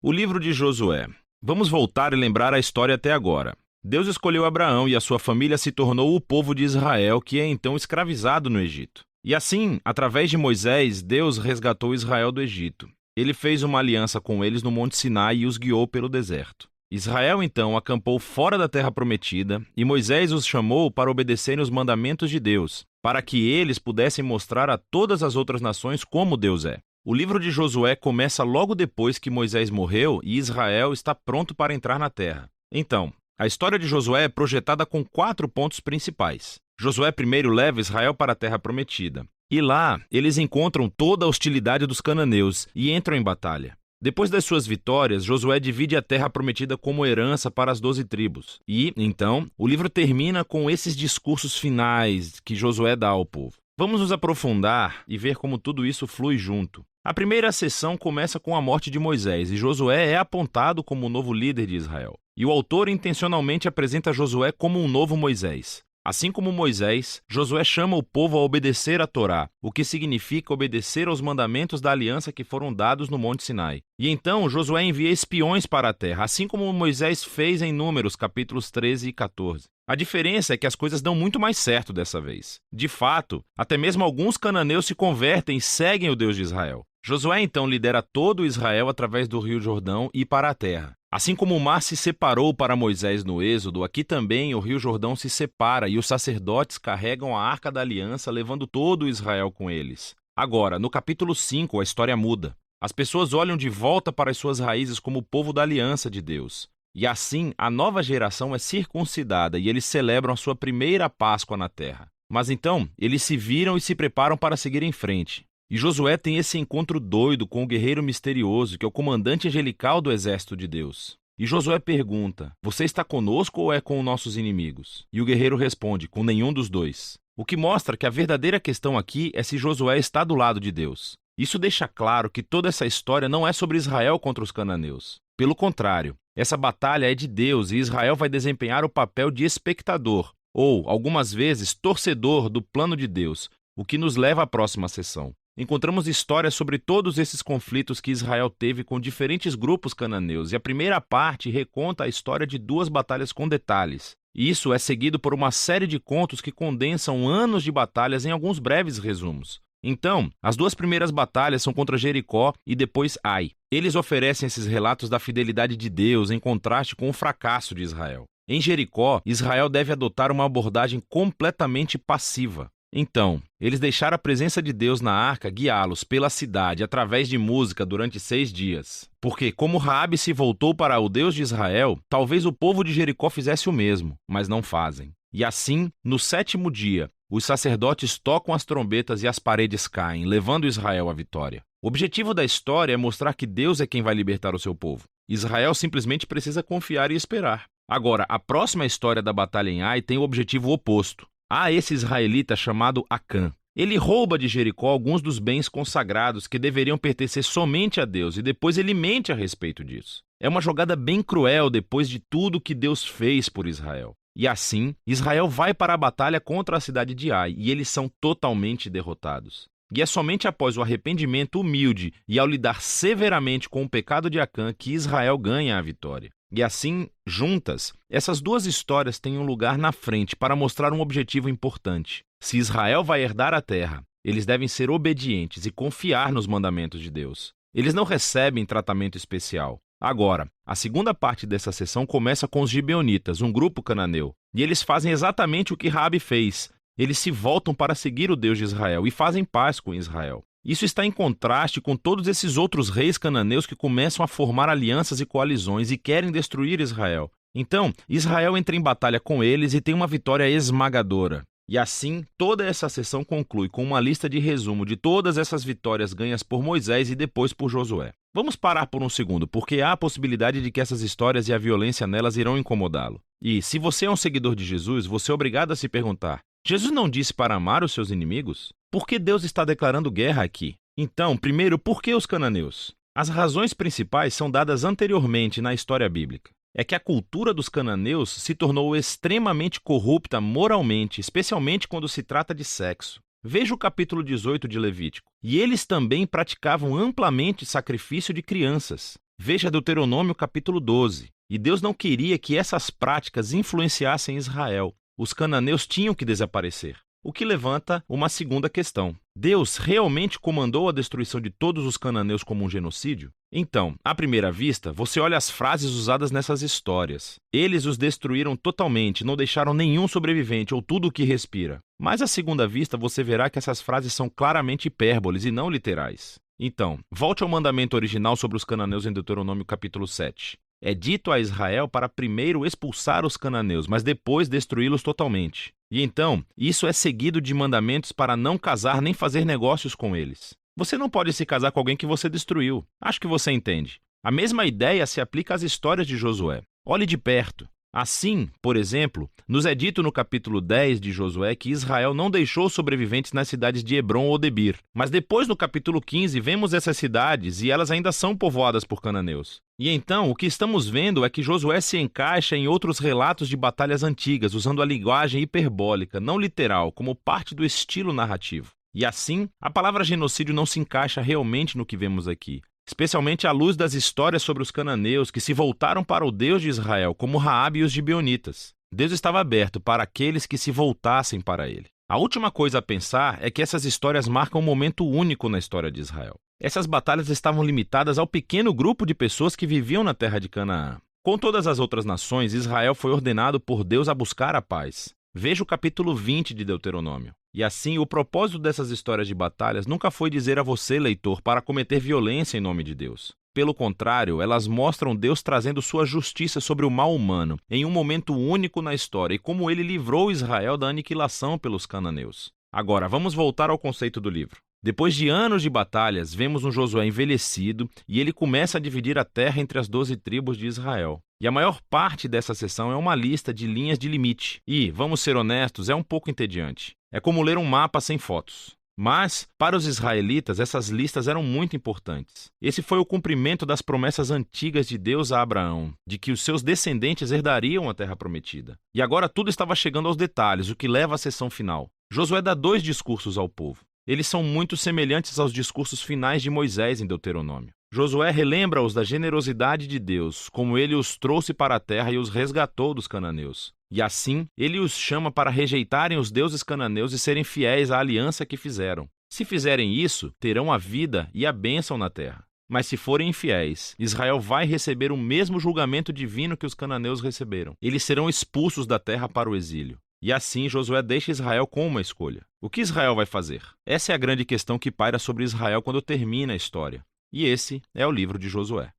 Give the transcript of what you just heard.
O livro de Josué. Vamos voltar e lembrar a história até agora. Deus escolheu Abraão e a sua família se tornou o povo de Israel, que é então escravizado no Egito. E assim, através de Moisés, Deus resgatou Israel do Egito. Ele fez uma aliança com eles no Monte Sinai e os guiou pelo deserto. Israel então acampou fora da terra prometida e Moisés os chamou para obedecerem os mandamentos de Deus, para que eles pudessem mostrar a todas as outras nações como Deus é. O livro de Josué começa logo depois que Moisés morreu e Israel está pronto para entrar na terra. Então, a história de Josué é projetada com 4 pontos principais. Josué primeiro leva Israel para a terra prometida. E lá, eles encontram toda a hostilidade dos cananeus e entram em batalha. Depois das suas vitórias, Josué divide a terra prometida como herança para as 12 tribos. E, então, o livro termina com esses discursos finais que Josué dá ao povo. Vamos nos aprofundar e ver como tudo isso flui junto. A primeira sessão começa com a morte de Moisés e Josué é apontado como o novo líder de Israel. E o autor intencionalmente apresenta Josué como um novo Moisés. Assim como Moisés, Josué chama o povo a obedecer a Torá, o que significa obedecer aos mandamentos da aliança que foram dados no Monte Sinai. E então Josué envia espiões para a terra, assim como Moisés fez em Números, capítulos 13 e 14. A diferença é que as coisas dão muito mais certo dessa vez. De fato, até mesmo alguns cananeus se convertem e seguem o Deus de Israel. Josué então lidera todo Israel através do rio Jordão e para a terra. Assim como o mar se separou para Moisés no Êxodo, aqui também o rio Jordão se separa e os sacerdotes carregam a Arca da Aliança, levando todo Israel com eles. Agora, no capítulo 5, a história muda. As pessoas olham de volta para as suas raízes como o povo da aliança de Deus. E assim, a nova geração é circuncidada e eles celebram a sua primeira Páscoa na terra. Mas então, eles se viram e se preparam para seguir em frente. E Josué tem esse encontro doido com o guerreiro misterioso, que é o comandante angelical do exército de Deus. E Josué pergunta: você está conosco ou é com nossos inimigos? E o guerreiro responde: com nenhum dos dois. O que mostra que a verdadeira questão aqui é se Josué está do lado de Deus. Isso deixa claro que toda essa história não é sobre Israel contra os cananeus. Pelo contrário, essa batalha é de Deus e Israel vai desempenhar o papel de espectador, ou, algumas vezes, torcedor do plano de Deus, o que nos leva à próxima sessão. Encontramos histórias sobre todos esses conflitos que Israel teve com diferentes grupos cananeus, e a primeira parte reconta a história de 2 batalhas com detalhes. Isso é seguido por uma série de contos que condensam anos de batalhas em alguns breves resumos. Então, as 2 primeiras batalhas são contra Jericó e depois Ai. Eles oferecem esses relatos da fidelidade de Deus em contraste com o fracasso de Israel. Em Jericó, Israel deve adotar uma abordagem completamente passiva. Então, eles deixaram a presença de Deus na arca guiá-los pela cidade através de música durante 6 dias. Porque, como Raabe se voltou para o Deus de Israel, talvez o povo de Jericó fizesse o mesmo, mas não fazem. E assim, no 7º dia, os sacerdotes tocam as trombetas e as paredes caem, levando Israel à vitória. O objetivo da história é mostrar que Deus é quem vai libertar o seu povo. Israel simplesmente precisa confiar e esperar. Agora, a próxima história da batalha em Ai tem o objetivo oposto. Há esse israelita chamado Acã. Ele rouba de Jericó alguns dos bens consagrados que deveriam pertencer somente a Deus e depois ele mente a respeito disso. É uma jogada bem cruel depois de tudo que Deus fez por Israel. E assim, Israel vai para a batalha contra a cidade de Ai e eles são totalmente derrotados. E é somente após o arrependimento humilde e ao lidar severamente com o pecado de Acã que Israel ganha a vitória. E assim, juntas, essas 2 histórias têm um lugar na frente para mostrar um objetivo importante. Se Israel vai herdar a terra, eles devem ser obedientes e confiar nos mandamentos de Deus. Eles não recebem tratamento especial. Agora, a segunda parte dessa sessão começa com os gibeonitas, um grupo cananeu. E eles fazem exatamente o que Raabe fez. Eles se voltam para seguir o Deus de Israel e fazem paz com Israel. Isso está em contraste com todos esses outros reis cananeus que começam a formar alianças e coalizões e querem destruir Israel. Então, Israel entra em batalha com eles e tem uma vitória esmagadora. E assim, toda essa sessão conclui com uma lista de resumo de todas essas vitórias ganhas por Moisés e depois por Josué. Vamos parar por um segundo, porque há a possibilidade de que essas histórias e a violência nelas irão incomodá-lo. E, se você é um seguidor de Jesus, você é obrigado a se perguntar: Jesus não disse para amar os seus inimigos? Por que Deus está declarando guerra aqui? Então, primeiro, por que os cananeus? As razões principais são dadas anteriormente na história bíblica. É que a cultura dos cananeus se tornou extremamente corrupta moralmente, especialmente quando se trata de sexo. Veja o capítulo 18 de Levítico. E eles também praticavam amplamente sacrifício de crianças. Veja Deuteronômio capítulo 12. E Deus não queria que essas práticas influenciassem Israel. Os cananeus tinham que desaparecer. O que levanta uma segunda questão. Deus realmente comandou a destruição de todos os cananeus como um genocídio? Então, à primeira vista, você olha as frases usadas nessas histórias. Eles os destruíram totalmente, não deixaram nenhum sobrevivente ou tudo o que respira. Mas à segunda vista, você verá que essas frases são claramente hipérboles e não literais. Então, volte ao mandamento original sobre os cananeus em Deuteronômio capítulo 7. É dito a Israel para primeiro expulsar os cananeus, mas depois destruí-los totalmente. E então, isso é seguido de mandamentos para não casar nem fazer negócios com eles. Você não pode se casar com alguém que você destruiu. Acho que você entende. A mesma ideia se aplica às histórias de Josué. Olhe de perto. Assim, por exemplo, nos é dito no capítulo 10 de Josué que Israel não deixou sobreviventes nas cidades de Hebrom ou Debir. Mas depois, no capítulo 15, vemos essas cidades e elas ainda são povoadas por cananeus. E então, o que estamos vendo é que Josué se encaixa em outros relatos de batalhas antigas, usando a linguagem hiperbólica, não literal, como parte do estilo narrativo. E assim, a palavra genocídio não se encaixa realmente no que vemos aqui. Especialmente à luz das histórias sobre os cananeus que se voltaram para o Deus de Israel, como Raabe e os gibeonitas. Deus estava aberto para aqueles que se voltassem para ele. A última coisa a pensar é que essas histórias marcam um momento único na história de Israel. Essas batalhas estavam limitadas ao pequeno grupo de pessoas que viviam na terra de Canaã. Com todas as outras nações, Israel foi ordenado por Deus a buscar a paz. Veja o capítulo 20 de Deuteronômio. E assim, o propósito dessas histórias de batalhas nunca foi dizer a você, leitor, para cometer violência em nome de Deus. Pelo contrário, elas mostram Deus trazendo sua justiça sobre o mal humano, em um momento único na história, e como ele livrou Israel da aniquilação pelos cananeus. Agora, vamos voltar ao conceito do livro. Depois de anos de batalhas, vemos um Josué envelhecido e ele começa a dividir a terra entre as 12 tribos de Israel. E a maior parte dessa seção é uma lista de linhas de limite. E, vamos ser honestos, é um pouco entediante. É como ler um mapa sem fotos. Mas, para os israelitas, essas listas eram muito importantes. Esse foi o cumprimento das promessas antigas de Deus a Abraão, de que os seus descendentes herdariam a terra prometida. E agora tudo estava chegando aos detalhes, o que leva à seção final. Josué dá 2 discursos ao povo. Eles são muito semelhantes aos discursos finais de Moisés em Deuteronômio. Josué relembra-os da generosidade de Deus, como ele os trouxe para a terra e os resgatou dos cananeus. E assim, ele os chama para rejeitarem os deuses cananeus e serem fiéis à aliança que fizeram. Se fizerem isso, terão a vida e a bênção na terra. Mas se forem infiéis, Israel vai receber o mesmo julgamento divino que os cananeus receberam. Eles serão expulsos da terra para o exílio. E assim Josué deixa Israel com uma escolha. O que Israel vai fazer? Essa é a grande questão que paira sobre Israel quando termina a história. E esse é o livro de Josué.